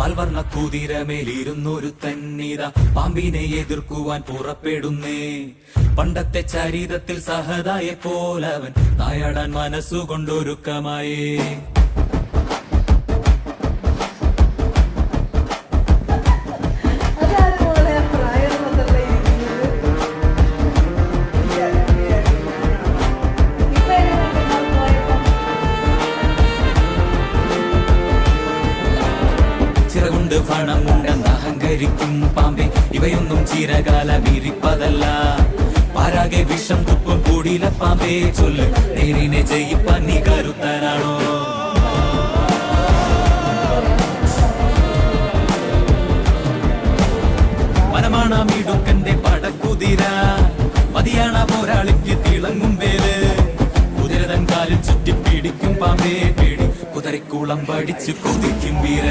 പാൽവർണ്ണ കുതിരമേലിരുന്നൊരു തന്നിത പാമ്പിനെ എതിർക്കുവാൻ പുറപ്പെടുന്നേ. പണ്ടത്തെ ചരിതത്തിൽ സഹതായെ പോലവൻ നായാടാൻ മനസ്സുകൊണ്ടൊരുക്കമായേ. ചിറകുണ്ട് പണമുണ്ടെന്ന് അഹങ്കരിക്കും പാമ്പെ, ഇവയൊന്നും ചിരകാലം ഇരിപ്പതല്ല. പാരാകെ വിഷം തുപ്പും കൂടിയില പാമ്പേ, ചൊല്ല് നേരിനെ ജയിപ്പാൻ നീ കരുത്തനാണോ? മനമാണമിടുക്കന്റെ പടക്കുതിര, മതിയാണ പോരാളിക്ക് തിളങ്ങും വേല്. കുതിരതൻ കാലിൽ ചുറ്റി പിടിക്കും പാമ്പേ പേടി, കുതിരക്കുളം പഠിച്ചു കൊതിക്കും വീര.